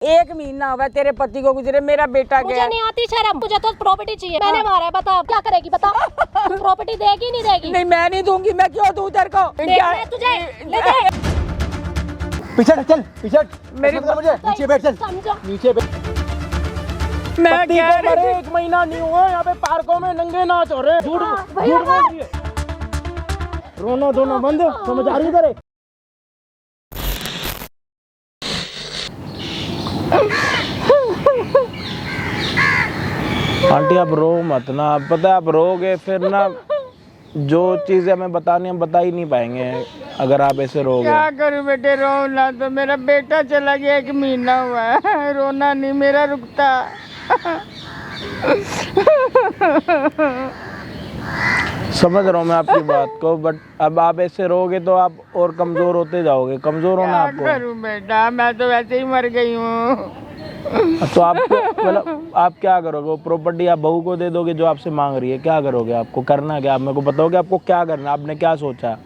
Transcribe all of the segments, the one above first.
1 महीना हुआ तेरे पति को गुजरे, मेरा बेटा मुझे गया। नहीं आती शर्म, मुझे तो प्रॉपर्टी चाहिए। मैंने मारा है, बता क्या करेगी, बता। प्रॉपर्टी देगी नहीं देगी? नहीं मैं नहीं दूंगी, मैं क्यों दूं तेरे को? देखना है तुझे, ले दे। पीछे हट, चल पीछे हट। मेरी ऐसा मत कर मुझे, नीचे बैठ, चल समझो। नीचे बैठ। मैं पति कह को रही मरे थी। 1 महीना नहीं हुआ, यहाँ पे पार्कों में नंगे नाच हो रहे हैं। झूठ भैया झूठ बोल रही है। रोना धोना बंद, समझ आ रही है तेरे? आंटी आप रो मत ना, आप पता है आप रोगे फिर ना जो चीजें हमें बतानी हम बता ही नहीं पाएंगे अगर आप ऐसे रोगे। क्या करूं बेटे, रो ना तो मेरा बेटा चला गया, 1 महीना हुआ है, रोना नहीं मेरा रुकता। समझ रहा हूँ मैं आपकी बात को, बट अब आप ऐसे रहोगे तो आप और कमजोर होते जाओगे। कमजोर होना क्या आपको। करूं बेटा, मैं तो वैसे ही मर गई हूँ। तो आप मतलब आप क्या करोगे? वो प्रॉपर्टी आप बहू को दे दोगे जो आपसे मांग रही है? क्या करोगे? आपको करना क्या? आप मेरे को बताओगे आपको क्या करना? आपने क्या सोचा?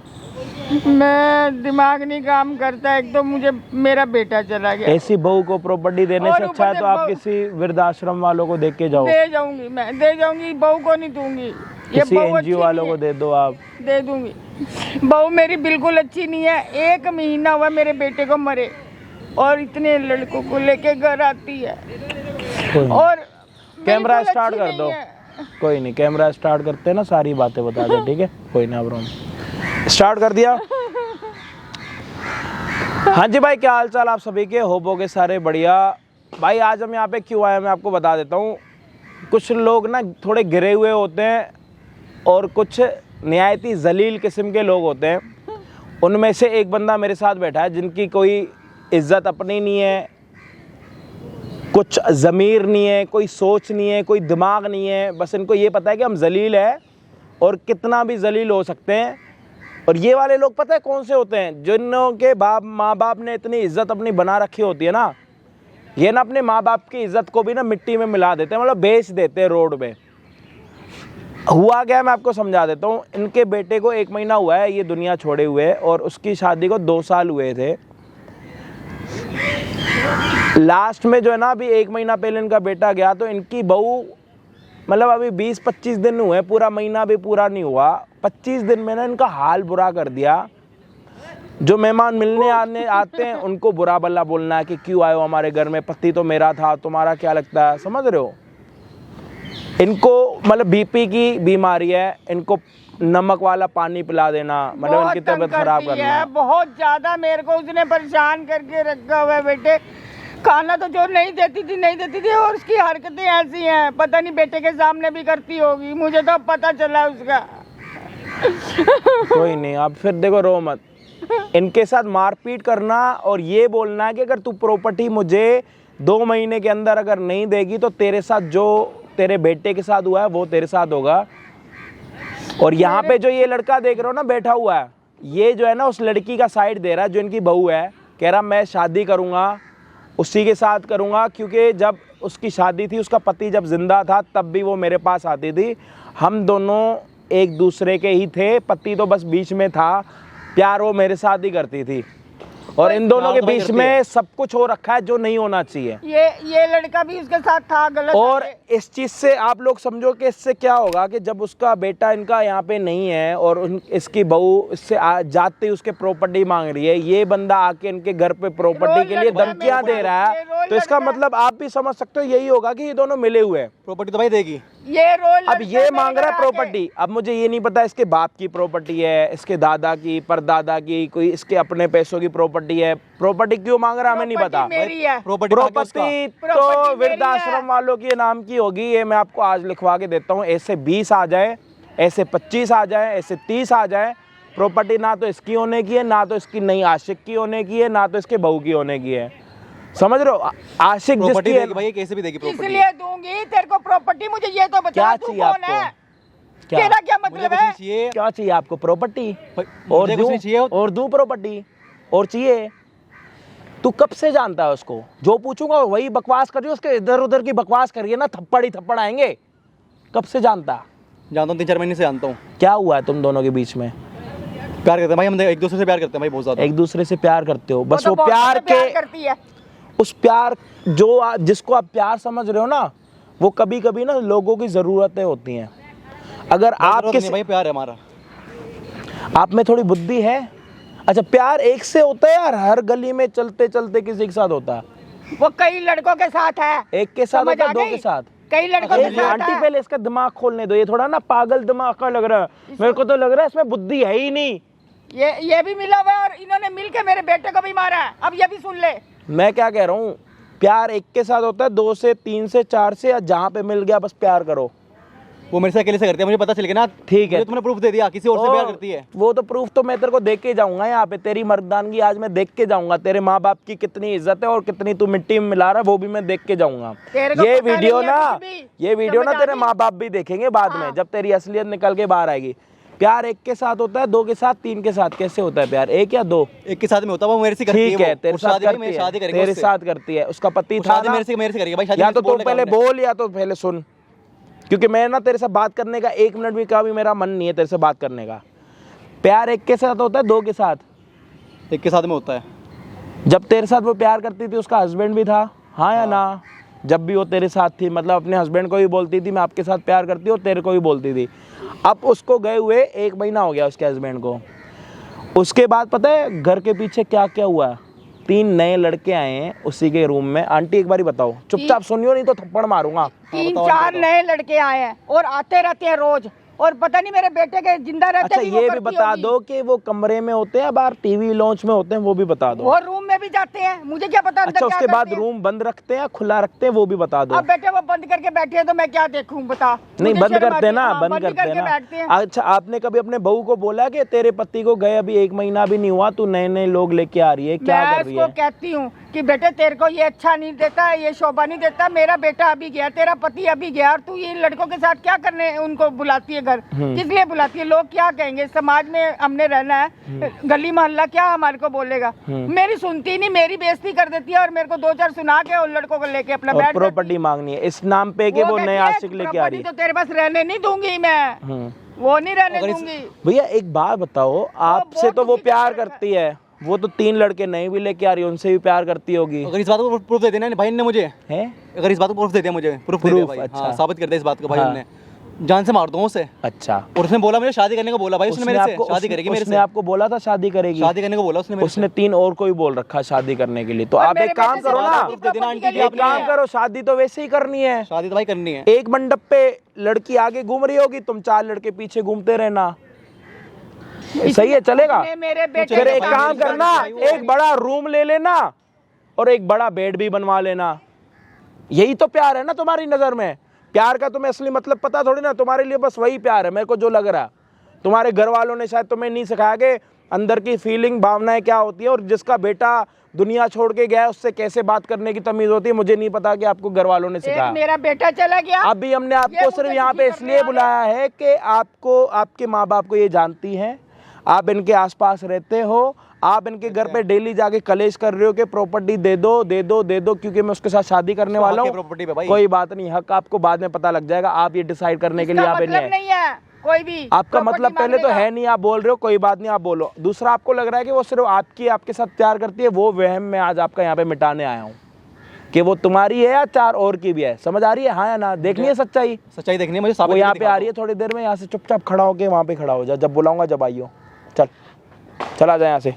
मैं दिमाग नहीं काम करता, एक तो मुझे मेरा बेटा चला गया। ऐसी बहू को प्रॉपर्टी देने और से अच्छा है ऊपर तो से आप बहू- किसी वृद्धाश्रम वालों को देख के जाओ, दे जाऊंगी, मैं दे जाऊंगी, बहू को नहीं दूंगी। ये किसी बहू एनजीओ अच्छी वालों नहीं को है। दे दो आप। दे दूंगी। बहू मेरी बिल्कुल अच्छी नहीं है, 1 महीना हुआ मेरे बेटे को मरे और इतने लड़कों को लेके घर आती है कोई नहीं। और कैमरा बिल्कुल स्टार्ट अच्छी कर दो। नहीं है। कोई नहीं, कैमरा स्टार्ट करते हैं ना, सारी बातें बता दे, ठीक है? कोई ना, अब स्टार्ट कर दिया। हाँ जी भाई, क्या हाल चाल आप सभी के? होगे सारे बढ़िया। भाई आज हम यहाँ पे क्यों आए मैं आपको बता देता हूँ। कुछ लोग ना थोड़े गिरे हुए होते हैं और कुछ निहायती जलील किस्म के लोग होते हैं। उनमें से एक बंदा मेरे साथ बैठा है जिनकी कोई इज्जत अपनी नहीं है, कुछ ज़मीर नहीं है, कोई सोच नहीं है, कोई दिमाग नहीं है। बस इनको ये पता है कि हम जलील है और कितना भी जलील हो सकते हैं। और ये वाले लोग पता है कौन से होते हैं? जिनों के माँ बाप ने इतनी इज्जत अपनी बना रखी होती है ना, ये ना अपने माँ बाप की इज्जत को भी ना मिट्टी में मिला देते हैं, मतलब बेच देते हैं रोड पे। हुआ क्या है मैं आपको समझा देता हूँ। इनके बेटे को 1 महीना हुआ है ये दुनिया छोड़े हुए और उसकी शादी को 2 साल हुए थे। लास्ट में जो है ना, अभी 1 महीना पहले इनका बेटा गया तो इनकी बहू मतलब अभी 20-25 दिन हुए, पूरा महीना भी पूरा नहीं हुआ, 25 दिन में ना इनका हाल बुरा कर दिया। जो मेहमान मिलने आते हैं उनको बुरा भला बोलना है कि क्यों आए हो हमारे घर में, पति तो मेरा था, तुम्हारा क्या लगता है? समझ रहे हो? इनको मतलब बीपी की बीमारी है, इनको नमक वाला पानी पिला देना, मतलब बहुत इनकी तबीयत तंग खराब करती करना। है, बहुत ज्यादा मेरे को उसने परेशान करके रखा हुआ है बेटे। खाना तो जो नहीं देती थी और उसकी हरकतें ऐसी हैं, पता नहीं बेटे के सामने भी करती होगी, मुझे तो पता चला उसका। कोई नहीं, आप फिर देखो रो मत। इनके साथ मारपीट करना और ये बोलना है कि अगर तू प्रॉपर्टी मुझे 2 महीने के अंदर अगर नहीं देगी तो तेरे साथ जो तेरे बेटे के साथ हुआ है वो तेरे साथ होगा। और यहाँ पे जो ये लड़का देख रहे हो ना बैठा हुआ है, ये जो है ना उस लड़की का साइड दे रहा है जो इनकी बहू है। कह रहा मैं शादी करूँगा उसी के साथ करूँगा, क्योंकि जब उसकी शादी थी उसका पति जब जिंदा था तब भी वो मेरे पास आती थी, हम दोनों एक दूसरे के ही थे, पति तो बस बीच में था, प्यार वो मेरे साथ ही करती थी। और इन दोनों के बीच में सब कुछ हो रखा है जो नहीं होना चाहिए। ये लड़का भी उसके साथ था, गलत। और इस चीज से आप लोग समझो कि इससे क्या होगा कि जब उसका बेटा इनका यहाँ पे नहीं है और इसकी बहू इससे जाते उसके प्रॉपर्टी मांग रही है, ये बंदा आके इनके घर पे प्रॉपर्टी के लिए धमकियां दे रहा है, तो इसका मतलब आप भी समझ सकते हो यही होगा कि ये दोनों मिले हुए हैं। प्रॉपर्टी तो भाई देगी। ये रोल अब ये मांग रहा है प्रॉपर्टी। अब मुझे ये नहीं पता इसके बाप की प्रॉपर्टी है, इसके दादा की, परदादा की, कोई इसके अपने पैसों की प्रॉपर्टी है। प्रॉपर्टी क्यों मांग रहा है हमें नहीं पता। मेरी है। प्रॉपर्टी तो वृद्धाश्रम वालों की नाम की होगी, ये मैं आपको आज लिखवा के देता हूँ। ऐसे 20 आ जाए, ऐसे 25 आ जाए, ऐसे 30 आ जाए, प्रॉपर्टी ना तो इसकी होने की है, ना तो इसकी नई आशिक की होने की है, ना तो इसके बहू की होने की है। समझ रहे हो? आशिक प्रॉपर्टी जिसकी देगी भाई, कैसे भी देगी प्रॉपर्टी। इसलिए दूंगी तेरे को प्रॉपर्टी। मुझे ये तो बता, क्या तू चाहिए कौन आपको? है? क्या तेरा क्या मुझे मतलब कुछ है? नहीं चाहिए। क्या चाहिए आपको? प्रॉपर्टी और मुझे कुछ नहीं चाहिए। और दूं प्रॉपर्टी और चाहिए। तू कब से जानता है उसको? जो पूछूंगा वही बकवास करिए, उसके इधर उधर की बकवास करिए ना, थप्पड़ ही थप्पड़ आएंगे। कब से जानता? जानता हूँ, 3-4 महीने से जानता हूँ। क्या हुआ है तुम दोनों के बीच में? प्यार करते हैं भाई, हम एक दूसरे से प्यार करते हैं भाई, बहुत ज्यादा। एक दूसरे से प्यार करते हो, बस तो वो बहुत प्यार ज्यादा के करती है। उस प्यार जिसको आप प्यार समझ रहे हो ना, वो कभी कभी ना लोगों की ज़रूरतें होती हैं। अगर आपके भाई प्यार है हमारा, आप में थोड़ी बुद्धि है। अच्छा, प्यार एक से होता है यार, हर गली में चलते चलते किसी के साथ होता है। वो कई लड़कों के साथ है, एक के साथ समझ होता है, आ दो गई? के साथ। कई लड़कों के साथ आंटी है। पहले इसका दिमाग खोलने दो, ये थोड़ा ना पागल दिमाग का लग रहा है मेरे को, तो लग रहा है इसमें बुद्धि है ही नहीं। ये भी मिला हुआ है और इन्होंने मिलके मेरे बेटे को भी मारा है। अब ये भी सुन ले। मैं क्या कह रहा हूँ, प्यार एक के साथ होता है, 2 से 3 से 4 से, या जहाँ पे मिल गया बस प्यार करो। वो मेरे से अकेले से करती है, मुझे पता चल गया ना। ठीक है, मुझे तुमने प्रूफ दे दिया, किसी और से प्यार करती है। वो तो प्रूफ तो मैं तेरे को देख के जाऊंगा यहाँ पे, तेरी मर्दानगी आज मैं देख के जाऊंगा, तेरे माँ बाप की कितनी इज्जत है और कितनी तू मिट्टी में मिला रहा है वो भी मैं देख के जाऊंगा। तेरे को ये पता वीडियो नहीं है ना, कुछ भी। ये वीडियो ना समझ आ तेरे गई? माँ बाप भी देखेंगे बाद में, जब तेरी असलियत निकल के बाहर आएगी। प्यार एक के साथ होता है, 2 के साथ, 3 के साथ। कैसे होता है प्यार, 1 या 2? एक के साथ में होता है, वो मेरे से करती है। ठीक है, वो तेरे साथ शादी भाई, करती मेरी है, शादी करेगी तेरे उससे। साथ करती है। उसका पति वो था शादी ना? मेरे से करेगी भाई, शादी या मेरे तो से तू बोलने का पहले हमने। बोल या तो पहले सुन, क्योंकि मैं ना तेरे से बात करने का 1 मिनट भी का भी मेरा मन नहीं है तेरे से बात करने का। प्यार एक के साथ होता है, 2 के साथ? एक के साथ में होता है। जब तेरे साथ वो प्यार करती थी उसका हस्बैंड भी था, हाँ या ना? जब भी वो तेरे साथ थी, मतलब अपने हस्बैंड को भी बोलती थी मैं आपके साथ प्यार करती हूँ, और तेरे को भी बोलती थी। अब उसको गए हुए 1 महीना हो गया उसके हस्बैंड को। उसके बाद पता है घर के पीछे क्या क्या हुआ? 3 नए लड़के आए हैं उसी के रूम में। आंटी एक बारी बताओ, चुपचाप सुनियो नहीं तो थप्पड़ मारूंगा। 3-4 नए लड़के आए हैं और आते रहते हैं रोज, और पता नहीं मेरे बेटे के जिंदा रहते अच्छा, भी वो ये भी करती बता होगी। दो कि वो कमरे में होते हैं, बाहर टीवी लॉन्च में होते हैं, वो भी बता दो। वो रूम में भी जाते हैं, मुझे क्या पता अंदर अच्छा, क्या उसके बाद करते हैं। रूम बंद रखते हैं या खुला रखते हैं, वो भी बता दो। अब बेटे वो बंद करके बैठे हैं तो मैं क्या देखूं, बता। नहीं, मुझे बंद शर्म करते हैं आती है। ना, हाँ, बंद करते हैं करके बैठते हैं। ना। अच्छा, आपने कभी अपने बहू को बोला कि तेरे पति को गए अभी 1 महीना भी नहीं हुआ, तू नए नए लोग लेके आ रही है, क्या मैं कर रही उसको है? कहती हूँ कि बेटे तेरे को ये अच्छा नहीं देता, ये शोभा नहीं देता, मेरा बेटा अभी गया, तेरा पति अभी गया, और तू ये लड़कों के साथ क्या करने उनको बुलाती है घर? किस लिए बुलाती है? लोग क्या कहेंगे? समाज में हमने रहना है, गली मोहल्ला क्या हमारे को बोलेगा? मेरी सुनती नहीं, मेरी बेइज्जती कर देती है, और मेरे को 2-4 सुना के उन लड़कों को लेके अपना और बैठ प्रॉपर्टी मांगनी है इस नाम पे कि वो कहती नए है, आशिक लेके आ रही प्रॉपर्टी है। तो तेरे पास रहने नहीं दूंगी मैं, वो नहीं रहने अगर इस- दूंगी। भैया एक बात बताओ, आपसे बहुत तो वो दुखी प्यार करता है। करती है, वो तो 3 लड़के नए भी लेके आ रही है, उनसे भी प्यार करती होगी, अगर इस बात को प्रूफ दे देना भाई ने मुझे, है? अगर इस बात को प्रूफ दे दिया मुझे, प्रूफ दे दिया भाई, अच्छा। हाँ, साबित कर दे इस बात को भाई। हाँ। हमने जान से मार दूंगा उसे। अच्छा, और उसने बोला मुझे शादी करने को बोला भाई, उसने मेरे से आपको शादी करेगी मेरे उसने से, आपको बोला था शादी करेगी? शादी करने को बोला उसने मेरे उसने 3 और को भी बोल रखा शादी करने के लिए। तो और आप मेरे एक काम बेटे से करो ना, बात दे देना आंटी जी, एक आपने काम करो, शादी तो वैसे ही करनी है, से शादी तो भाई करनी है। एक मंडप पे लड़की आगे घूम रही होगी, तुम 4 लड़के पीछे घूमते रहना, सही है? चलेगा? उसने मेरे बेटे फिर के एक साथ काम मिलकर करना, शादी करी। एक बड़ा रूम ले लेना और एक बड़ा बेड भी बनवा लेना। यही तो प्यार है ना तुम्हारी नजर में? प्यार का तुम्हें असली मतलब पता थोड़ी ना, तुम्हारे लिए बस वही प्यार है, मेरे को जो लग रहा है। तुम्हारे घर वालों ने शायद तुम्हें नहीं सिखाया कि अंदर की फीलिंग, भावनाएं क्या होती है, और जिसका बेटा दुनिया छोड़ के गया है उससे कैसे बात करने की तमीज होती है। मुझे नहीं पता कि आपको घर वालों ने एक सिखाया। मेरा बेटा चला गया। अभी हमने ये आपको मुझे सिर्फ यहाँ पे दुखी इसलिए करने बुलाया है कि आपको, आपके माँ बाप को ये जानती हैं, आप इनके आसपास रहते हो, आप इनके घर पे डेली जाके कलेश कर रहे हो कि प्रॉपर्टी दे दो दे दो दे दो, क्योंकि मैं उसके साथ शादी करने वाला हूँ। प्रॉपर्टी पे भाई कोई बात नहीं, हक आपको बाद में पता लग जाएगा, आप ये डिसाइड करने के लिए इसका यहाँ पे मतलब नहीं है। नहीं है कोई भी आपका प्रॉपर्टी मतलब पहले तो मांगने का। है नहीं, आप बोल रहे हो, कोई बात नहीं, आप बोलो। दूसरा, आपको लग रहा है कि वो सिर्फ आपके साथ प्यार करती है, वो वहम मैं आज आपका यहाँ पे मिटाने आया हूँ कि वो तुम्हारी है या 4 और की भी है। समझ आ रही है, हाँ या ना? देखनी है सच्चाई? सच्चाई देखनी है मुझे, वो साबित यहाँ करके पे दिखा आ रही है थोड़ी देर में, यहाँ से चुपचाप खड़ा होके वहाँ पे खड़ा हो जा, जब बुलाऊंगा जब आइयो। चल चला जाए यहाँ से,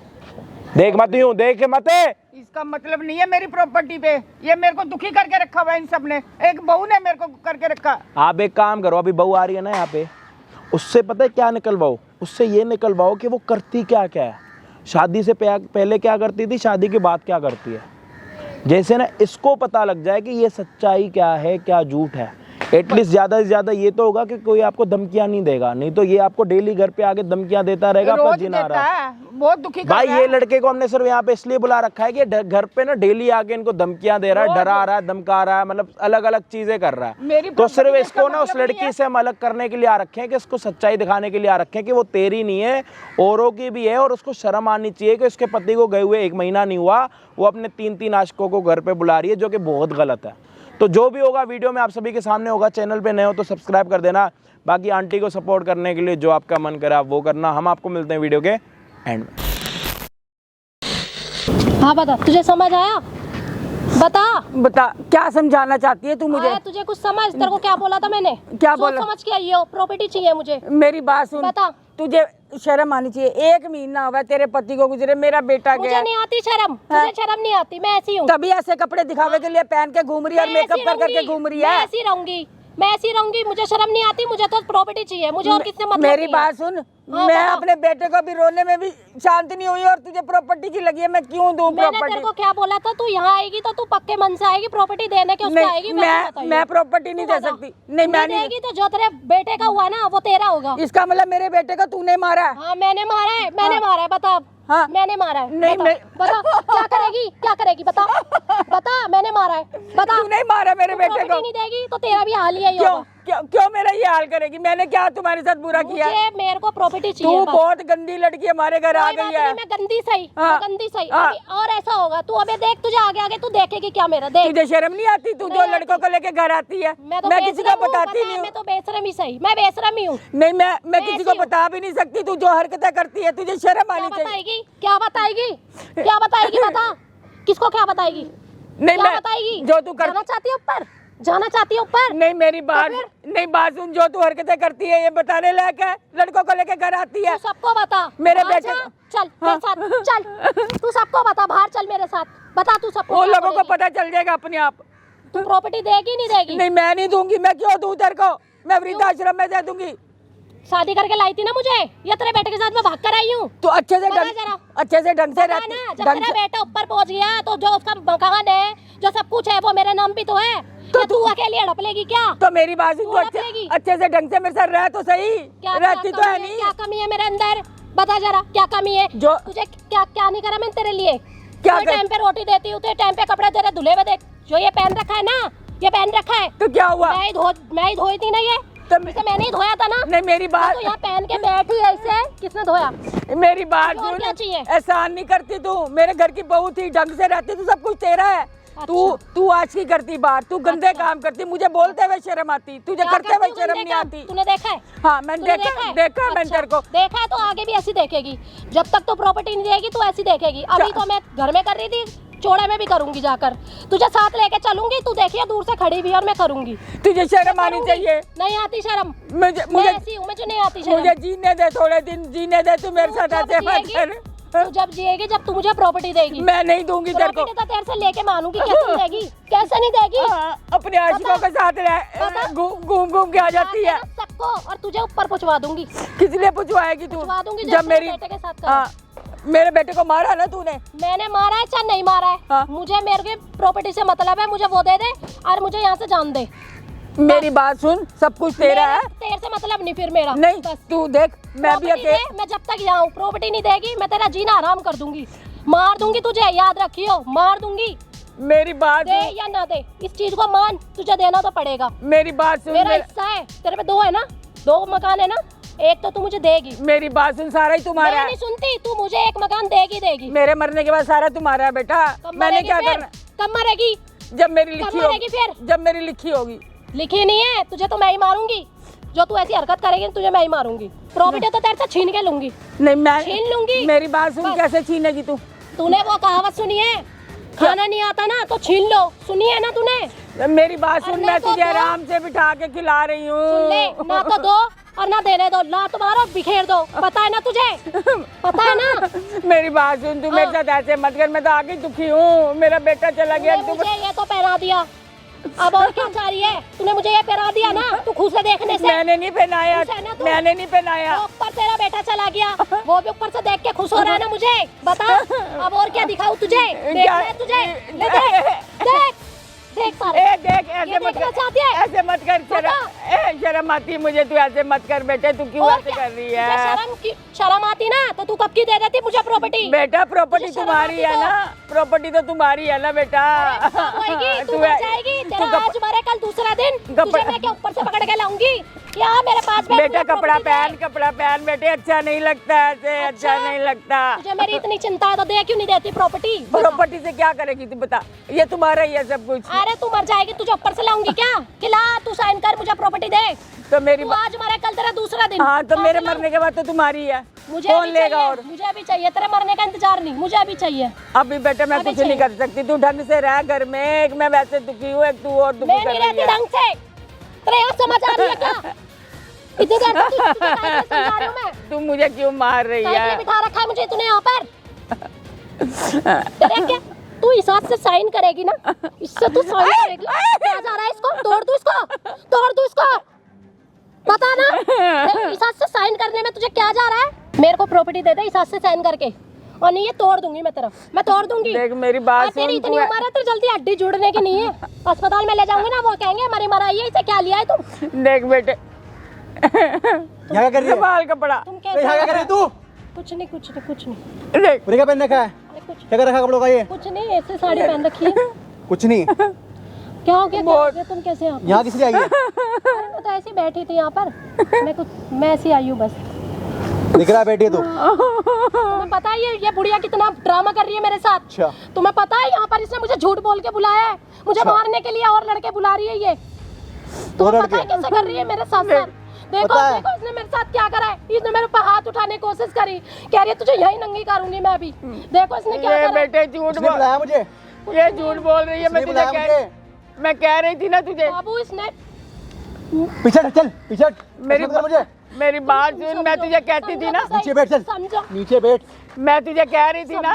देख मत यूं, देख मत। इसका मतलब नहीं है मेरी प्रॉपर्टी पे, ये मेरे को दुखी करके रखा हुआ है इन सब ने, एक बहू ने मेरे को करके रखा। आप एक काम करो, अभी बहू आ रही है ना यहाँ पे, उससे पता है क्या निकलवाओ? उससे ये निकलवाओ कि वो करती क्या क्या है, शादी से पहले क्या करती थी, शादी के बाद क्या करती है। जैसे ना इसको पता लग जाए कि ये सच्चाई क्या है, क्या झूठ है, एटलीस्ट ज़्यादा से ज़्यादा ये तो होगा कि कोई आपको धमकियां नहीं देगा, नहीं तो ये आपको डेली घर पे आके धमकियां देता रहेगा, आपका रोज जीना देता रहा। है, बहुत दुखी कर भाई रहा ये है। लड़के को हमने सिर्फ यहाँ पे इसलिए बुला रखा है कि घर पे ना डेली आके इनको धमकियां दे रहा है, डरा रहा है, धमका रहा है, मतलब अलग अलग चीजें कर रहा मेरी है। तो सिर्फ प्रॉपर्टी इसको का ना उस मतलब नहीं लड़की है। से हम अलग करने के लिए आ रखे हैं, कि इसको सच्चाई दिखाने के लिए आ रखे हैं कि वो तेरी नहीं है, औरों की भी है, और उसको शर्म आनी चाहिए कि उसके पति को गए हुए 1 महीना नहीं हुआ, वो अपने 3-3 आशिकों को घर पे बुला रही है, जो कि बहुत गलत है। तो जो भी होगा वीडियो में आप सभी के सामने होगा। चैनल पे नए हो तो सब्सक्राइब कर देना, बाकी आंटी को सपोर्ट करने के लिए जो आपका मन करे आप वो करना। हम आपको मिलते हैं वीडियो के एंड में। हाँ बता, तुझे समझ आया? बता बता क्या समझाना चाहती है तू मुझे? आया तुझे कुछ समझ? तेरे को क्या बोला था मैंने? क्या सोच बोला? समझ के आई हो, प्रॉपर्टी चाहिए मुझे। मेरी बात सुन, बता। तुझे शर्म आनी चाहिए। 1 महीना हुआ तेरे पति को गुजरे, मेरा बेटा मुझे गया। नहीं आती शर्म, मुझे शर्म नहीं आती, मैं ऐसी हूँ। तभी ऐसे कपड़े दिखावे के लिए पहन के घूम रही है और मैं मेकअप ऐसी कर करके रहूंगी, घूम रही मैं है। ऐसी रहूंगी, मैं ऐसी रहूंगी। मुझे शर्म नहीं आती, मुझे तो प्रॉपर्टी चाहिए, मुझे और किससे मतलब मेरी नहीं है। बात सुन, हाँ, मैं बता। अपने बेटे को भी रोने में भी शांति नहीं हुई और तुझे प्रॉपर्टी की लगी है। मैं क्यों दूं मैंने तेरे प्रॉपर्टी? को क्या बोला था? तू यहाँ आएगी तो तू पक्के मन से आएगी, प्रॉपर्टी देने के उसको आएगी। नहीं, मैं प्रॉपर्टी नहीं दे सकती। नहीं, मैं नहीं देगी तो जो तेरे बेटे का हुआ ना वो तेरा होगा। इसका मतलब मेरे बेटे को तूने मारा है? हाँ मैंने मारा है, मैंने मारा है। बता हाँ। मैंने मारा है। नहीं, बता क्या करेगी, क्या करेगी? बता बता, मैंने मारा है, बता। तू नहीं मारा मेरे बेटे प्रॉपर्टी को? नहीं देगी तो तेरा भी हाल ही यही क्यों होगा। क्यों क्यों मेरा ये हाल करेगी? मैंने क्या तुम्हारे साथ बुरा किया? मुझे मेरे को प्रॉपर्टी तू चाहिए बस। बहुत गंदी लड़की हमारे घर आ कोई बात गई है। नहीं, मैं गंदी सही, हाँ। मैं गंदी सही। हाँ। अभी और ऐसा होगा, तू अबे देख, तुझे आगे आगे तू देखेगी क्या मेरा, देख। तुझे शर्म नहीं आती? तू नहीं दो आती। लड़कों को लेके घर आती है। मैं तो मैं किसी को बेशरम हूँ, बताती पता नहीं है, हूँ। मैं तो बेशरम ही सही, मैं बेशरम ही हूँ। नहीं, मैं किसी को ऐसी हूँ। बता भी नहीं सकती। तू जो हरकतें करती है तुझे शर्म क्या आनी चाहिए। बताएगी, क्या बताएगी, क्या बताएगी? बता किसको क्या बताएगी? नहीं, क्या मैं बताएगी? जो तू कर जाना चाहती है ऊपर, जाना चाहती है ऊपर? नहीं, मेरी बात फिर? नहीं, बात सुन। जो तू हरकतें करती है ये बताने लायक है? लड़कों को लेके घर आती है। तू सबको बता। मेरे बाहर बेटे जा, को- चल मेरे साथ चल। तू सबको बता, बाहर चल मेरे साथ, बता तू सबको। वो क्या लोगों को बोलेगी? पता चल जाएगा अपने आप। तू प्रॉपर्टी देगी नहीं देगी? नहीं, मैं नहीं दूंगी। मैं क्यों दूं तेरे को? मैं वृद्धाश्रम में दे दूंगी। शादी करके लाई थी ना मुझे, या तेरे बेटे के साथ मैं भाग कर आई हूँ? तो अच्छे से बता ढंग जरा। अच्छे से ढंग से बता रहती ना, जब ढंग तेरा से- बेटा ऊपर पहुंच गया तो जो उसका मकान है, जो सब कुछ है, वो मेरे नाम भी तो है। तो तू अकेली हड़प लेगी क्या? तो मेरी बात सुन, तू तू हड़प लेगी? अच्छे से ढंग से मेरे साथ रह तो सही। क्या रहती तो कमी है नहीं। क्या कमी है मेरे अंदर? बता जरा क्या कमी है? जो- तुझे क्या क्या नहीं करा मैंने तेरे लिए? क्या कोई कर- टाइम पे रोटी देती हूँ, टाइम पे कपड़े तेरे धुले हुए देख। जो ये पहन रखा है ना, ये पहन रखा है, तो क्या हुआ? मैं ही धोई थी ना ये, तो इसे मैंने ही धोया था ना। नहीं, मेरी बात तो यहाँ पहन के बैठी है, इसे किसने धोया? मेरी बात और सुन। क्या चाहिए? एहसान नहीं करती तू। मेरे घर की बहू थी, ढंग से रहती, तू सब कुछ तेरा है। तू आज की करती बात, तू गंदे काम करती। मुझे बोलते हुए शर्म आती, तुझे क्या करते हुए करती हूँ शर्म गंदे नहीं काम? आती। तूने देखा है? हाँ, मैंने तूने देखा है मैंने अच्छा, तेरे को। देखा है तो आगे भी ऐसी देखेगी। जब तक तो प्रॉपर्टी नहीं देगी तो ऐसी देखेगी। अभी तो मैं घर में कर रही थी, चौड़े में भी करूंगी जाकर। तुझे साथ लेके चलूंगी, तू देखिए दूर से खड़ी भी और मैं करूंगी। तुझे शर्म आनी करूंगी। चाहिए। नहीं आती शर्म, मुझे मैं मुझे ऐसी हूँ, मुझे नहीं आती शर्म। मुझे जीने दे, थोड़े दिन जीने दे। तू मेरे साथ ऐसे मत कर। तू जब जिएगी, जब तू मुझे प्रॉपर्टी देगी। मैं नहीं दूंगी तेरे को। प्रॉपर्टी तो तेरे से लेके मानूंगी, कैसे नहीं देगी? कैसे नहीं देगी? हाँ, अपने आशिकों के साथ बता। घूम घूम के आ जाती है। आके ना सबको, और तुझे ऊपर पहुंचवा दूंगी, किस लिए पूछवाएगी तू? पहुंचवा दूंगी जब मेरी बेटे के साथ करो। हाँ, मेरे बेटे को मारा ना तूने? मैंने मारा है चाहे नहीं मारा है, हाँ। मुझे मेरे प्रॉपर्टी से मतलब है। मुझे वो दे दे और मुझे यहाँ से जान दे। मेरी बात सुन, सब कुछ तेरा है। तेरे से मतलब नहीं फिर मेरा। नहीं, बस तू देख, मैं भी प्रॉपर्टी अकेले। दे, मैं जब तक जाऊँ प्रॉपर्टी नहीं देगी, मैं तेरा जीना हराम कर दूंगी, मार दूंगी तुझे, याद रखियो, मार दूंगी। मेरी बात दे सुन, या ना दे, इस चीज को मान, तुझे देना तो पड़ेगा। मेरी बात सुन। मेरा हिस्सा है, तेरे पे 2 है ना, 2 मकान है ना, एक तो तू मुझे देगी। मेरी बात सुन, सारा ही तुम्हारा मैं है। नहीं सुनती, तू मुझे एक मकान देगी। मेरे मरने के बाद सारा तुम्हारा है बेटा। कब मैंने मरेगी क्या फिर? करना? कब मरेगी? जब मेरी कब लिखी मरेगी होगी। फिर? जब मेरी लिखी होगी। लिखी नहीं है, तुझे तो मैं ही मारूंगी। जो तू ऐसी हरकत करेगी तुझे मैं ही मारूंगी। प्रॉपर्टी तो तेरे से छीन के लूंगी, नहीं, मैं छीन लूंगी। मेरी बात सुन, बस। कैसे छीनेगी तू? तूने वो कहावत सुनी है, खाना नहीं आता ना तो छीन लो, सुनी है ना तूने? मेरी बात सुन, अरे मैं तो तुझे दो। आराम से बिठा के खिला रही सुन ले, हूँ। ना तो दो और ना देने दो, लात मारो बिखेर दो। पता है ना तुझे, पता है ना? मेरी बात सुन, तू मेरे साथ ऐसे मत कर। मैं तो आगे दुखी हूँ, मेरा बेटा चला गया। तूने मुझे ये तो पहना दिया, अब और क्या चाह रही है? तूने मुझे ये पहना दिया ना, तू खुश है देखने से। मैंने नहीं पहनाया, खुश है ना तू? मैंने नहीं पहनाया। वो ऊपर तेरा बेटा चला गया, वो भी ऊपर से देख के खुश हो रहा है ना मुझे। बता अब और क्या दिखाऊं तुझे? देखना है तुझे? ले देख देख सारे। देख, ऐसे ये मत देखना कर, चाहती है? ऐसे मत कर। शर्म आती है मुझे। तू ऐसे मत कर बेटे, तू क्यों और ऐसे क्या? कर रही तुझे है? शर्म आती ना तो तू कब की दे देती मुझे प्रॉपर्टी? बेटा, प्रॉपर्टी तुझे शर्म तुम्हारी आती है तो? ना, प्रॉपर्टी तो तुम्हारी है ना बेटा। तू तू मर है- जाएगी, तू तेरा कप- आज मरे कल दूसरा दिन, कपड़ा- तुझे मैं क्या ऊपर से पकड़ के लाऊंगी? यहाँ मेरे पास बैठ, बेटा मुझे कपड़ा property पहन बेटे, अच्छा नहीं लगता ऐसे, अच्छा नहीं लगता। दे। तुझे मेरी इतनी चिंता है तो दे क्यों नहीं देती प्रॉपर्टी? प्रॉपर्टी से क्या करेगी तू बता, ये तुम्हारा ही है सब कुछ। अरे तू मर जाएगी, तुझे ऊपर से लाऊंगी क्या? खिला, तू साइन कर, मुझे प्रॉपर्टी दे। तो मेरी तू आज मरे, कल तेरा दूसरा दिन। हाँ, तो कहाँ मेरे से लाऊं? मरने के बाद तो तुम्हारी है, मुझे कौन अभी लेगा? चाहिए, और मुझे अभी चाहिए, तेरे मरने का इंतजार नहीं, मुझे अभी चाहिए। अभी बेटा मैं अभी कुछ नहीं कर सकती, तू ढंग से रह घर में। एक मैं वैसे दुखी हूँ, एक तू और दुखी मैं कर नहीं रही रहती है। ढंग से, तेरे यहाँ समझ आ रही है क्या? इतनी देर से तुझे काहे के लिए समझा रही हूँ मैं? तू मुझे क्यों मार रही काहे के लिए है? बिठा रखा है मुझे तूने यहाँ पर? तेरे क्या, तू इस हाथ से साइन करेगी ना, इससे तू साइन करेगी। क्या जा रहा है इसको? तोड़ दूँ इसको, तोड़ दूँ इसको, पता ना? इस हाथ से साइन करने में तुझे क्या जा रहा है? मेरे को प्रॉपर्टी दे दे इस हाथ से साइन करके, और नहीं ये तोड़ दूंगी मैं तेरा, मैं तोड़ दूंगी। देख मेरी बात तेरी सुन, इतनी उम्र है, तेरी जल्दी हड्डी जुड़ने की नहीं है। अस्पताल में ले जाऊंगी ना, वो कहेंगे मरी मराई है, इसे क्या लिया है तुम? देख बेटे यहाँ क्या कर रही है? बाल कपड़ा तुम यहाँ क्या कर रही है तू? कुछ नहीं, कुछ नहीं, कुछ नहीं, देख पूरे क्या पहन रखा है? अरे कुछ क्या कर रखा है कपड़ों का ये? कुछ नहीं, ऐसे साड़ी पहन रखी है। कुछ नहीं। क्या हो गया, क्या हो गया? तुम कैसे यहाँ? यहाँ किसलिए आई है? अरे मैं तो ऐसे ही बैठी थी यहाँ पर, मैं ऐसे ही आई हूँ बस। दिख रहा है बैठी है तू? तुम्हें पता है ये बुढ़िया कितना ड्रामा कर रही है मेरे साथ? अच्छा। तुम्हें पता है यहाँ पर इसने मुझे झूठ बोल के बुलाया है, मुझे मारने के लिए और लड़के बुला रही है ये। तुम्हें पता है कैसे कर रही है मेरे साथ सर? देखो देखो इसने मेरे साथ क्या करा है, इसने मेरे ऊपर हाथ उठाने की कोशिश करी, कह रही है तुझे यही नंगी करूंगी मैं अभी। देखो इसने क्या ये करा है। बेटे झूठ इसने बोल, बुलाया मुझे? ये झूठ बोल रही है। मैं कह रही थी ना तुझे, बाबू इसने पीछे हट, चल पीछे हट। मेरी मत कर मुझे। मेरी बात सुन, मैं तुझे कहती थी ना, नीचे बैठ, चल समझो, नीचे बैठ। मैं तुझे कह रही थी ना,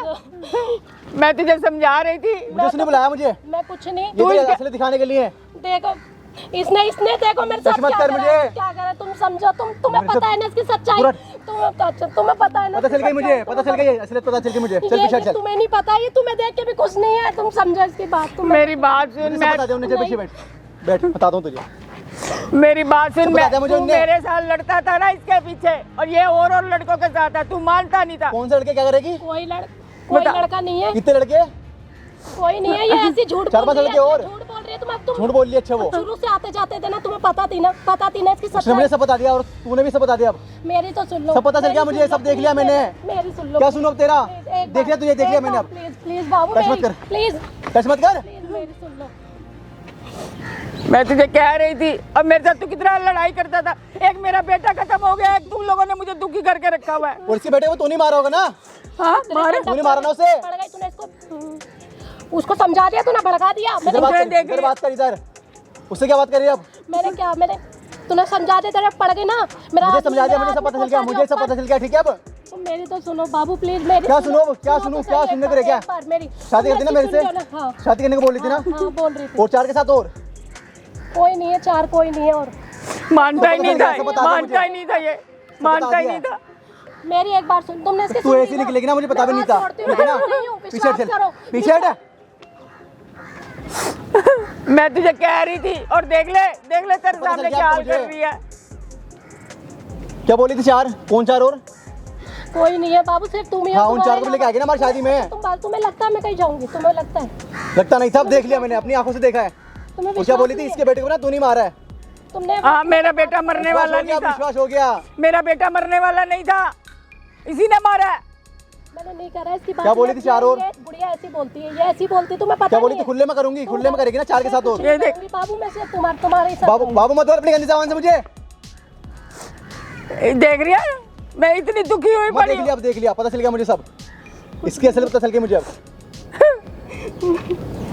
मैं तुझे समझा रही थी। मुझे उसने बुलाया मुझे, मैं कुछ नहीं। ये तेरे असली दिखाने के लिए। देखो इसने देखो मेरे साथ मत क्या कर करा, मुझे। क्या करा तुम समझो, तुम्हें मेरे पता है ना इसकी सच्चाई, पूरा- तुम्हें पता है ना पता चल गई मुझे, पता चल गई असलियत, पता चल गई मुझे। चल पीछे हट, चल। तुम्हें नहीं पता, ये तुम्हें देख के भी कुछ नहीं है, तुम समझो इसकी बात। मेरी बात सुन, मुझे सब बता दे उन्हें, चल पीछे बैठ बैठ, बताता हूँ तुझे। मेरी बात सुन, सब बता दे मुझे तू उनने। मेरे साथ लड़ता था ना इसके पीछे, और ये और लड़कों के साथ था, तू मानता नहीं था। कौन से लड़के क्या करेगी? कोई बता। लड़का नहीं है, कितने लड़के? कोई नहीं है, ये ऐसी झूठ चार बोल पांच रही लड़के है, और? झूठ बोल रही है। तुम झूठ बोल लिया। अच्छा वो शुरू से आते जाते थे ना, तुम्हें पता थी ना इसकी उसने सच्चाई। मुझे सब बता दिया और तूने भी सब बता दिया। अब मेरी तो सुन लो, सब पता चल गया मुझे, सब देख लिया मैंने। मेरी सुन लो, क्या सुनो अब तेरा? प्लीज, एक देख लिया बार, तुझे, देख लिया एक मैंने बार, अब। प्लीज प्लीज बाबू, टच मत मेरी कर। प्लीज टच मत कर। प्लीज मेरी सुन लो। मैं तुझे कह रही थी, और मेरे साथ तू कितना लड़ाई करता था। एक मेरा बेटा खत्म हो गया, एक तुम लोगों ने मुझे दुखी करके रखा हुआ है। और इसके बेटे को तू नहीं मारा होगा ना? हाँ, मारे। तूने मारा ना उसे? पड़ गई तूने उसको समझा दिया, तूने भड़का दिया। इधर बात कर, देख इधर बात कर, इधर। उससे क्या बात कर रही है अब? मैंने तूने समझा दिया, तेरे पड़ गई ना। मेरा मुझे हाथ समझा दिया, मेरा मुझे सब हाथ पता चल गया, ऊपर मुझे सब पता चल गया। ठीक है अब? तुम मेरी तो सुनो बाबू प्लीज, मेरी क्या सुनो? क्या तो सुनूं? सही, क्या एक सुनने को बार, रे क्या? एक बार मेरी शादी करती ना मेरे से? हाँ शादी करने को बोल रही थी ना? हाँ बोल रही थी। और चार के साथ और? कोई नहीं है, चार कोई नहीं है और। मानता ही नहीं था, सब बता दे मानता मुझे। ही नहीं था, ये मानता ही नहीं था। मेरी एक बार सुन, तुमने इसकी तू ऐसी निकलेगी ना, मुझे पता भी नहीं था। ठीक है ना? पीछे हट, चल पीछे हट। मैं तुझे कह रही थी, और देख ले तेरे पता सामने चल क्या गया हाल मुझे। कर रही है। क्या बोली थी? चार? कौन चार और? कोई नहीं है बाबू, सिर्फ तुम ही हो। हाँ, उन चार को भी लेके आएगी ना हमारी शादी में। तुम्हें लगता है मैं कहीं जाऊंगी? तुम्हें लगता है? लगता नहीं था, अब देख लिया मैंने, अपनी आंखों से देखा है। तुम्हें और क्या बोली थी? विश्वास इसके बेटे को ना तू नहीं मारा है। तुमने हाँ, मेरा बेटा मरने वाला नहीं था, विश्वास हो गया। मेरा बेटा मरने वाला नहीं था, इसी ने मारा है। मैंने नहीं करा इसकी बात। क्या बोली थी? चार और? ये बुढ़िया ऐसी बोलती है, ये ऐसी बोलती है, तुम्हें पता क्या बोली नहीं थी? है? खुले में करूंगी, खुले में करेगी ना चार के साथ और? ये देख। बाबू मैं सिर्फ तुम्हारे साथ बाबू रहूंगी। बाबू मत बोल अपनी गंदी जबान से मुझे। देख रही है, मैं इतनी दुखी हुई मत पड़ी देख लिया, अब देख लिया, पता चल गया मुझे सब। इसकी असल पता चल गई मुझे अब।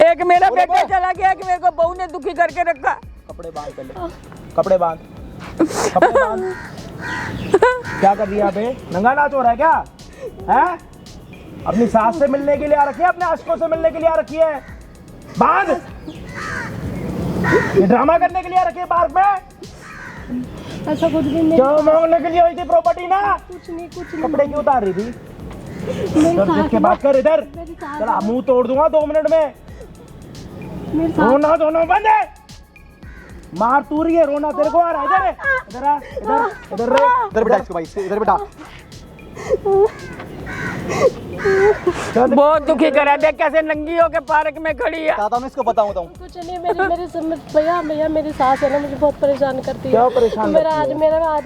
एक मेरा बोलो, बेटा बोलो। चला गया कि मेरे को बहू ने दुखी करके रखा। कपड़े बांध पहले, कपड़े बांध, कपड़े बांध। क्या कर रही है अबे? नंगा नाच हो रहा है क्या? हैं? अपनी सास से मिलने के लिए आ रखी है, अपने आशिकों से मिलने के लिए आ रखी है? बांध। ये ड्रामा करने के लिए आ रखी है पार्क में? ऐसा कुछ भी नहीं, क्यों मांगने के लिए आई थी प्रॉपर्टी ना? कुछ नहीं, कुछ नहीं। कपड़े क्यों उतार रही थी? मेरी इधर देख सास के बात कर, इधर। मेरी सास चला मुंह तोड़ दूंगा 2 मिनट में। मेरी सास रोना दोनों बंद है। मार तू रही है, रोना तेरे को आ रहा है। इधर है, इधर आ, इधर इधर रे, इधर बैठा इसको भाई, इधर बैठा। बहुत दुखी करा, देख कैसे नंगी होके पार्क में खड़ी है। बताता हूँ इसको, बताता हूँ। कुछ नहीं, मेरी समझ भैया मेरी सास है ना, मुझे बहुत परेशान करती है। क्या परेशान मेरा करती है? मेरा हाथ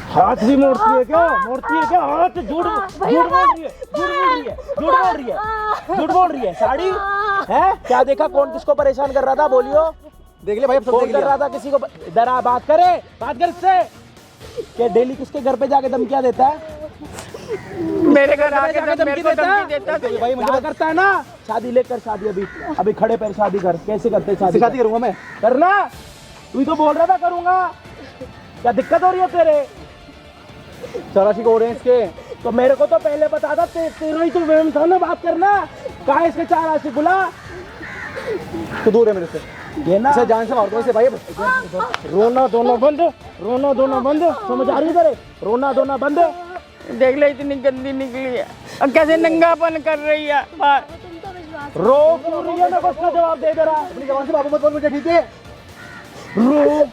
हाथ भी मोड़ती है क्या? मोड़ती है क्या हाथ? झूठ बोल रही है, झूठ बोल रही है। साड़ी है क्या? देखा कौन किसको परेशान कर रहा था? बोलियो। देख ले भाई, अब सब कौन देख कर लिया। रहा था किसी को? इधर आ, बात कर इससे। क्या डेली किसके घर पे जाके धमकियां देता है? मेरे घर आके तो मेरे को धमकी देता है। भाई मुझे क्या करता है ना? शादी लेकर, शादी अभी खड़े पैर शादी कर। कैसे करते हैं शादी? शादी करूंगा मैं। करना, तू ही तो बोल रहा था करूंगा। क्या दिक्कत हो रही है तेरे? चौरासी को ऑरेंज के। तो मेरे को तो पहले बता था, तेरा ही तो वहम था ना बात करना। कहा इसके 4 आशिक बुला। तो दूर है मेरे से, ये ना इसे जान से मार दो इसे भाई। रोना धोना बंद, रोना धोना बंद। समझ आ रही है तेरे? रोना धोना बंद। देख ले इतनी गंदी निकली है और कैसे नंगापन कर रही है। रो क्यों रही है? मैं को उसका जवाब दे दे रहा। अपनी जबान से बाबू मत बोल मुझे, ठीक है? रो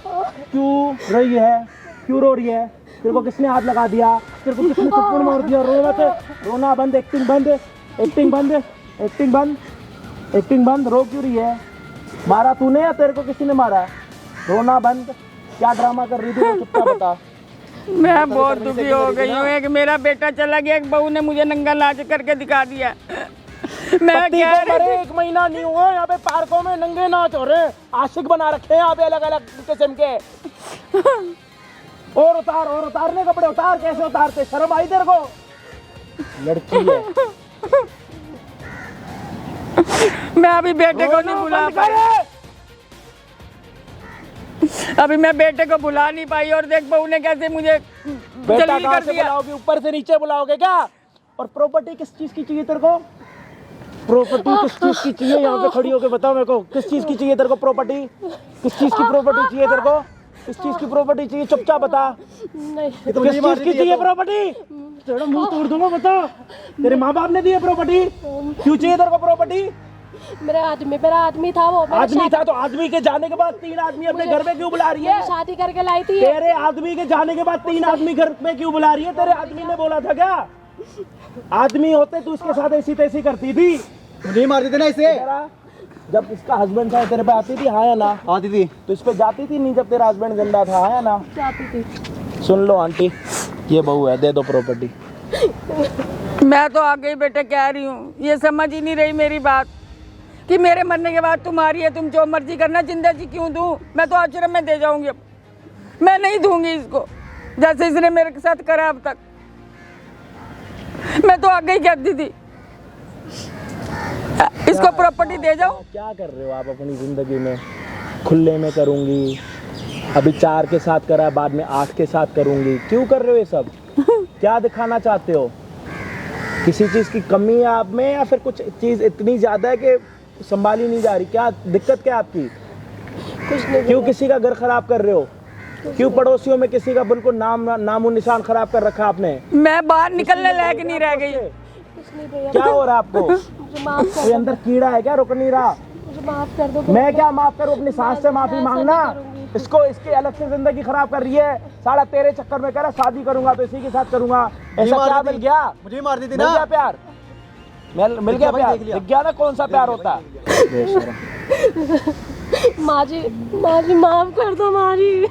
क्यों रही है? क्यों रो रही है? तेरे को किसने हाथ लगा दिया? तेरे को किसने थप्पड़ मार दिया? रो मत, रोना बंद, एक्टिंग बंद, एक्टिंग बंद, एक्टिंग बंद, एक्टिंग बंद। रो क्यों रही है? मारा तूने या तेरे को किसी ने मारा? रोना बंद। क्या ड्रामा कर रही थी? वो चुपचाप बता। मैं बहुत दुखी हो गई हूँ। एक मेरा बेटा चला गया, एक बहू ने मुझे नंगा नाच करके दिखा दिया। मैं पति कह को मरे 1 महीना नहीं हुआ, यहाँ पे पार्कों में नंगे नाच हो रहे हैं। आशिक बना रखे हैं यहाँ पे अलग अलग किस्म के। और उतारने कपड़े उतार। कैसे उतारते? शर्म आई तेरे को? लड़की है। मैं अभी बेटे को नहीं बुला पाई। अभी मैं बेटे को बुला नहीं पाई और देख बहू ने कैसे मुझे बेटा जलील कहाँ कर से दिया। बुलाओगे? ऊपर से नीचे बुलाओगे क्या? और प्रॉपर्टी किस चीज की चाहिए तेरे को? प्रॉपर्टी किस चीज की चाहिए? यहाँ पे खड़ी होके बताओ मेरे को, किस चीज की चाहिए तेरे को प्रॉपर्टी? किस चीज की प्रॉपर्टी चाहिए तेरे को? किस चीज की प्रॉपर्टी चाहिए? चुपचाप बता। नहीं, तो किस चीज की चाहिए प्रॉपर्टी? तेरा मुंह तोड़ दूंगा, बता। तेरे माँ बाप ने दिए प्रॉपर्टी? क्यों चाहिए तेरे को प्रॉपर्टी? मेरा आदमी था वो। मैंने आदमी था तो आदमी के जाने के बाद 3 आदमी अपने घर में क्यों बुला रही है? शादी करके लाई थी। तेरे आदमी के जाने के बाद 3 आदमी घर में क्यों बुला रही है? तेरे आदमी ने बोला था क्या? आदमी होते तू इसके साथ ऐसी तैसी करती थी? मुझे मार देते ना इसे। जब इसका हस्बैंड था तेरे पे आती थी, हाँ या ना? आती थी। तो इस पे जाती थी नहीं जब तेरा हस्बैंड जिंदा था, हाँ या ना? जाती थी। सुन लो आंटी, ये बहू है, दे दो प्रॉपर्टी। मैं तो आ गई बेटे, कह रही हूँ ये समझ ही नहीं रही मेरी बात कि मेरे मरने के बाद तुम्हारी है, तुम जो मर्जी करना। जिंदा जी क्यों दूं? मैं तो आश्रम में दे जाऊंगी। अब मैं नहीं दूंगी इसको जैसे इसने मेरे साथ करा अब तक। मैं तो आगे ही कहती थी इसको प्रॉपर्टी दे जाओ। क्या कर रहे हो आप अपनी जिंदगी में? खुले में करूंगी, अभी 4 के साथ करा, बाद में 8 के साथ करूंगी। क्यों कर रहे हो ये सब? क्या दिखाना चाहते हो? किसी चीज की कमी है आप में या फिर कुछ चीज इतनी ज्यादा है कि संभाली नहीं जा रही? क्या दिक्कत क्या आपकी? कुछ नहीं। क्यों किसी का घर खराब कर रहे हो? क्यों पड़ोसियों में किसी का बिल्कुल नामो निशान खराब कर रखा आपने? मैं बाहर निकलने लायक नहीं रह गई। कुछ नहीं भैया, क्या हो रहा है आपको? मुझे माफ कर कोई अंदर कीड़ा है क्या? रुक नहीं रहा। मुझे माफ कर दो। मैं क्या माफ करूं? अपनी सास से माफी मांगना। इसको इसके अलग से जिंदगी खराब कर रही है। साला तेरे चक्कर में कह रहा शादी करूंगा तो इसी के साथ करूंगा। ऐसा क्या मिल गया? मुझे मार देती मिल ना। गया प्यार? मिल गया प्यार? दिख गया ना कौन सा प्यार होता है? माँ जी माफ कर दो माँ जी।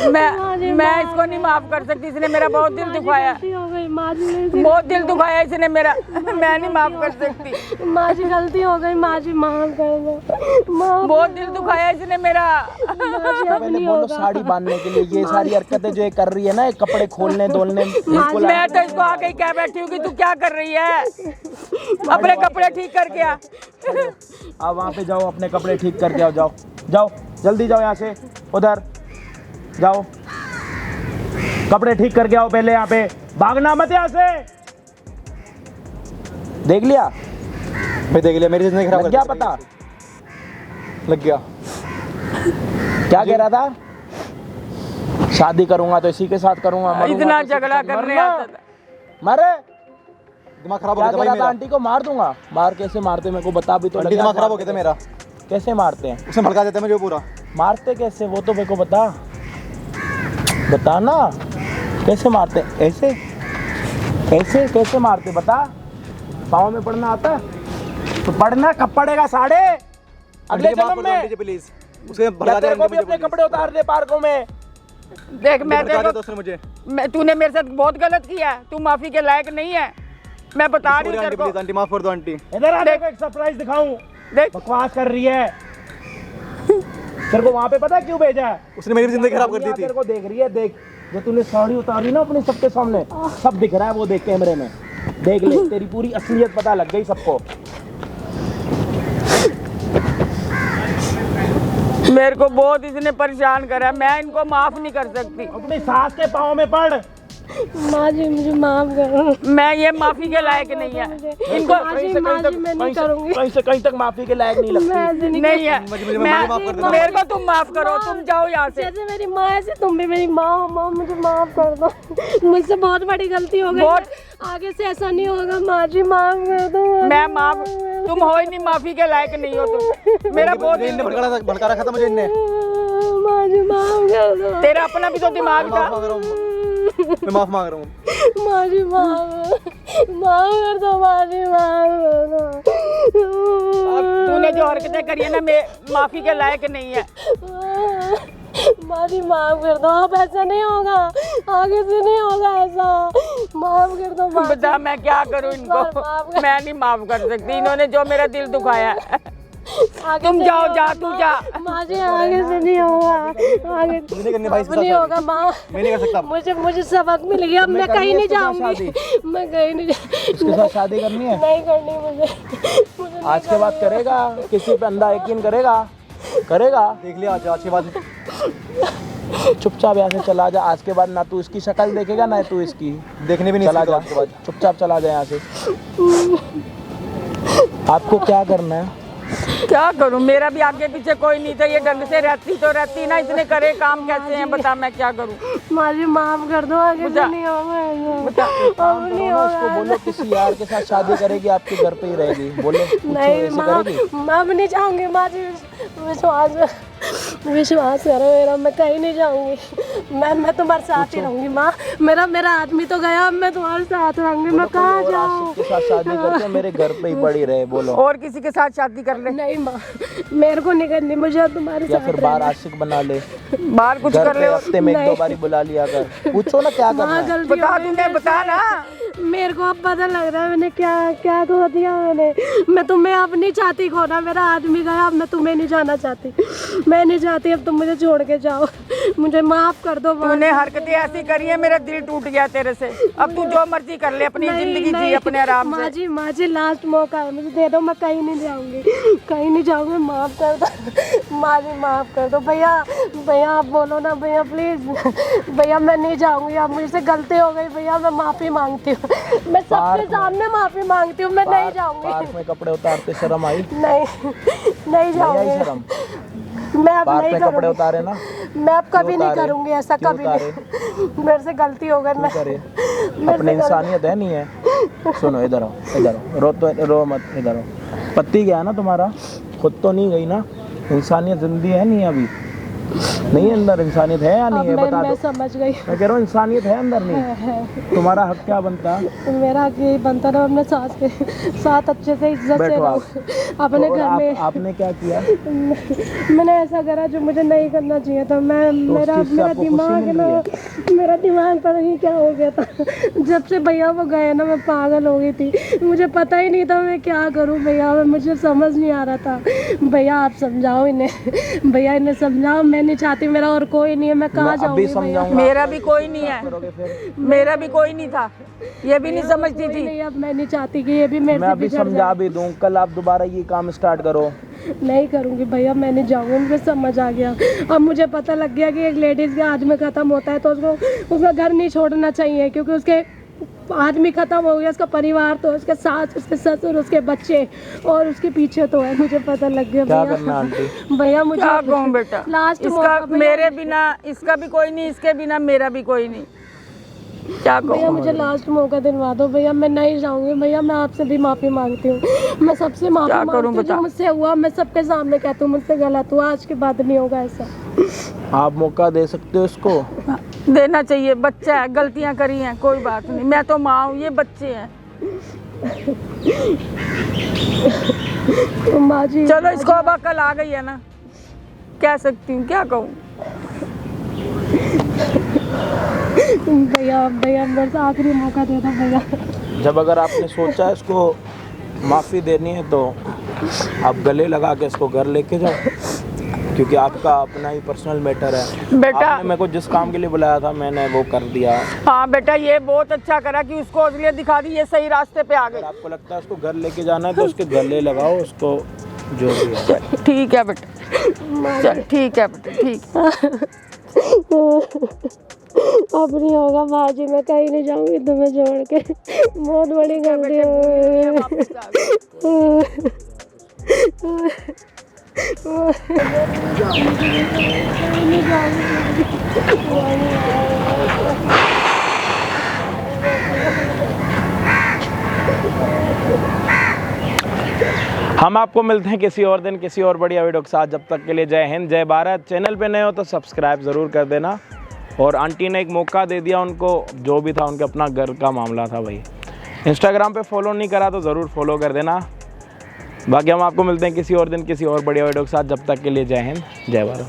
मैं इसको नहीं माफ कर सकती। इसने मेरा बहुत दिल दुखाया, गलती हो गई माँ जी मेरी। बहुत दिल दुखाया इसने मेरा। मैं नहीं माफ कर सकती। माँ जी गलती हो गई माँ जी, माफ कर दो। माफ बहुत दिल दुखाया इसने मेरा। मैंने बोलो साड़ी बांधने के लिए ये सारी हरकतें जो ये कर रही है ना, ये कपड़े खोलने धोलने बिल्कुल। मैं तो इसको आके ही कह बैठी हूँ कि तू क्या कर रही है? अपने कपड़े ठीक करके आ। आप वहाँ पे जाओ, अपने कपड़े ठीक करके आओ। जाओ जाओ जल्दी जाओ, यहाँ से उधर जाओ, कपड़े ठीक करके आओ पहले। यहाँ पे भागना मत यहाँ से। देख लिया? मैं देख लिया, मेरी जिंदगी खराब लग कर गया दी। पता? लग गया। क्या कह रहा था? शादी करूंगा तो इसी के साथ करूंगा, मरूंगा इतना तो इसी के झगड़ा साथ। करने मरना। आता था। मरे दिमाग खराब हो क्या गया था कह भाई रहा था? मेरा। आंटी को मार दूंगा। मार कैसे मारते मेरे को बता भी तो। आंटी दिमाग खराब हो गया था मेरा। कैसे मारते हैं? उसने भड़का देता है मुझे पूरा। मारते कैसे वो तो मेरे को बता ना। कैसे मारते? ऐसे ऐसे कैसे मारते बता? पाँव में पढ़ना आता है तो पढ़ना, कब पड़ेगा साढ़े अगले जन्म में। प्लीज उसके या तेरे को भी अपने कपड़े उतार दे पार्कों में। देख मैं दोस्तों देखो मुझे तूने मेरे साथ बहुत गलत किया है, तू माफी के लायक नहीं है, मैं बता रही हूँ तेरे को। प्लीज आंटी माफ कर दो आंटी। इधर आ, देखो एक सरप्राइज दिखाऊं। देख बकवास कर रही है। तेरे को वहाँ पे पता है क्यों भेजा है? उसने मेरी जिंदगी खराब कर दी थी। तेरे को देख रही है, देख जो तूने साड़ी उतारी ना अपने सबके सामने, सब दिख रहा है वो, देख कैमरे में देख ले, तेरी पूरी असलियत पता लग गई सबको। मेरे को बहुत इसने परेशान करा, मैं इनको माफ नहीं कर सकती। अपनी सास के पाँव में पड़। माँ जी मुझे माफ करो। मैं ये माफी के लायक नहीं है इनको। माँ जी मैं नहीं करूँगी। कहीं से कहीं तक माफी के लायक नहीं लगती। मैं ऐसे नहीं नहीं है, मुझे माफ कर देना। मेरे को तुम माफ करो, तुम जाओ यहाँ से। जैसे मेरी माँ ऐसे तुम भी मेरी माँ हो। माँ मुझे माफ कर दो, मुझसे बहुत बड़ी गलती हो गई। आगे से ऐसा नहीं होगा। माँ जी माफ कर दो। मैं माफ, तुम हो ही नहीं, माफी के लायक नहीं हो तुम। मेरा बहुत इनने भड़का रखा था मुझे इनने। माँ जी माफ कर दो। तेरा अपना भी तो दिमाग था। मैं माफ मांग रहा हूँ। माँ जी माफ कर दो। माँ जी माफ कर दो। अब तूने जो हरकतें करी है ना, मैं माफी के लायक नहीं है। माँ जी माफ कर दो। अब ऐसा नहीं होगा, आगे से नहीं होगा ऐसा। माफ कर दो। माँ बता मैं क्या करूँ इनको, मैं नहीं माफ कर सकती। इन्होंने जो मेरा दिल दुखाया है। तुम जाओ, जा तू जा। माँ जी आगे से नहीं होगा, आगे नहीं होगा। माँ मैं नहीं कर सकता। मुझे सबक मिल गया। अब मैं कहीं नहीं जाऊंगी। मैं कहीं नहीं उसके साथ शादी करनी है? नहीं करनी मुझे आज के बाद करेगा? किसी पे अंधा यकीन करेगा? देख लिया आज की बात। चुपचाप यहाँ से चला जा। आज के बाद ना तू इसकी शक्ल देखेगा ना तू इसकी। देखने भी नहीं चला जा, आज के बाद। चुपचाप चला जा यहाँ से। आपको क्या करना है? क्या करूं, मेरा भी आगे पीछे कोई नहीं था। ये ढंग से रहती तो रहती ना, इतने करे काम कैसे हैं बता, मैं क्या करूं। माँ जी माफ कर दो। आगे से नहीं होगा ऐसा। अब नहीं होगा। उसको बोलो किसी यार के साथ शादी करेगी, आपके घर पे ही रहेगी। बोलो नहीं ऐसे माँ, करेगी? मैं भी नहीं जाऊंगी। माँ जी विश्वास करो मेरा, मैं कहीं नहीं जाऊंगी। मैं तुम्हारे साथ ही रहूंगी। माँ मेरा आदमी तो गया, अब मैं तुम्हारे साथ रहूंगी। मैं कहाँ जाऊँ? के साथ शादी करके मेरे घर पे ही पड़ी रहे। बोलो। और किसी के साथ शादी कर ले। नहीं माँ, मेरे को नहीं करनी, मुझे तुम्हारे या साथ फिर बाहर आशिक बना ले, बाहर कुछ घर कर पे ले। हफ्ते में एक दो बारी बुला लिया कर। पूछो ना क्या करना है। गलती बता, हो गई तूने बता ना। मेरे को अब पता लग रहा है मैंने क्या खो दिया मैंने। मैं तुम्हें अब नहीं चाहती खोना। मेरा आदमी गया, अब मैं तुम्हें नहीं जाना चाहती। मैं नहीं चाहती अब तुम मुझे छोड़ के जाओ। मुझे माफ कर दो। तूने हरकतें ऐसी करी है, मेरा दिल टूट गया तेरे से। अब तू जो मर्जी कर ले, अपनी जिंदगी जी अपने आराम से। माँ जी लास्ट मौका है, मुझे दे दो। मैं कहीं नहीं जाऊंगी, कहीं नहीं जाऊंगी। माफ कर दो माँ जी, माफ कर दो। भैया आप बोलो ना भैया, प्लीज भैया। मैं नहीं जाऊंगी, अब मुझसे गलती हो गई भैया। मैं माफी मांगती हूँ, मैं सबके सामने माफी मांगती हूँ। मैं नहीं जाऊंगी। पार्क में कपड़े उतारते शर्म आई? नहीं जाऊंगी। शर्म? मैं अब पार्क नहीं में कपड़े करूंगी। उतारे ना? मैं अब कभी नहीं उतारे? करूंगी ऐसा, क्यों कभी नहीं। मेरे से गलती हो गई। मैं करे अपनी इंसानियत है नहीं है। सुनो इधर आओ, रो मत, इधर आओ। पति गया ना तुम्हारा, खुद तो नहीं गई ना। इंसानियत जिंदगी है नहीं अभी? नहीं अंदर इंसानियत है या नहीं है? बता दो। मैं समझ गई। मैं कह रहा हूँ इंसानियत है अंदर नहीं? तुम्हारा हक क्या बनता? मेरा हक यही बनता ना, अपने सास के साथ अच्छे से इज्जत से रहूं अपने घर में। आपने क्या किया? मैंने ऐसा करा जो मुझे नहीं करना चाहिए था। मेरा दिमाग है ना, मेरा दिमाग पता नहीं क्या हो गया था। जब से भैया वो गए ना, मैं पागल हो गई थी। मुझे पता ही नहीं था मैं क्या करूँ भैया। मुझे समझ नहीं आ रहा था। भैया आप समझाओ इन्हें, भैया इन्हें समझाओ। मैं नहीं चाहती, मेरा और कोई नहीं है। मैं कहाँ जाऊँगी भैया? मेरा भी कोई नहीं है, मेरा भी कोई नहीं था। ये भी नहीं समझती थी। नहीं, अब मैं नहीं चाहती कि ये भी मेरे मैं से अभी बिछड़ समझा भी दूं। कल आप दोबारा ये काम स्टार्ट करो। नहीं करूँगी भैया, मैं नहीं जाऊँगी। मुझे समझ आ गया। अब मुझे पता लग गया कि एक लेडीज़ का आदमी ख़त्म होता है तो उसका घर नहीं छोड़ना चाहिए, क्योंकि उसके आदमी खत्म हो गया, उसका परिवार तो, उसके सास, उसके ससुर, उसके बच्चे और उसके पीछे तो है। मुझे पता लग गया। क्या करना आंटी? भैया मुझे क्या कहूँ बेटा, लास्ट इसका मेरे बिना इसका भी कोई नहीं, इसके बिना मेरा भी कोई नहीं। क्या भैया कहूँ? मुझे लास्ट मौका दिलवा दो भैया। मैं नहीं जाऊंगी भैया। मैं आपसे भी माफ़ी मांगती हूँ। मैं सबसे माफ़ी मांगती हूँ। जो मुझसे हुआ मैं सबके सामने कहती हूँ मुझसे गलत हुआ। आज के बाद नहीं होगा ऐसा। आप मौका दे सकते हो इसको? देना चाहिए। बच्चा है, गलतियाँ करी हैं, कोई बात नहीं। मैं तो माँ हूँ, ये बच्चे हैं। माँ जी चलो इसको अब अकल आ गई है ना, कह सकती हूँ, क्या कहूँ। भैया भैया मेरे से आखिरी मौका दे दो भैया। जब अगर आपने सोचा इसको माफ़ी देनी है तो आप गले लगा के इसको घर लेके जाओ, क्योंकि आपका अपना ही पर्सनल मैटर है। बेटा आपने मेरे को जिस काम के लिए बुलाया था मैंने वो कर दिया। हाँ बेटा, ये बहुत अच्छा करा कि उसको असलियत दिखा दी, ये सही रास्ते पे आ गई। अगर आपको लगता है उसको घर लेके जाना है तो उसके गले लगाओ, उसको जो भी है। ठीक है बेटा, चल ठीक है बेटा, ठीक। अब नहीं होगा माँ जी, मैं कहीं नहीं जाऊंगी तुम्हें छोड़ के, बहुत बड़ी गलती हो हम आपको मिलते हैं किसी और दिन किसी और बढ़िया वीडियो के साथ। जब तक के लिए जय हिंद जय भारत। चैनल पे नए हो तो सब्सक्राइब ज़रूर कर देना। और आंटी ने एक मौका दे दिया उनको, जो भी था उनके अपना घर का मामला था भाई। इंस्टाग्राम पे फॉलो नहीं करा तो ज़रूर फॉलो कर देना। बाकी हम आपको मिलते हैं किसी और दिन किसी और बढ़िया वीडियो के साथ। जब तक के लिए जय हिंद जय भारत।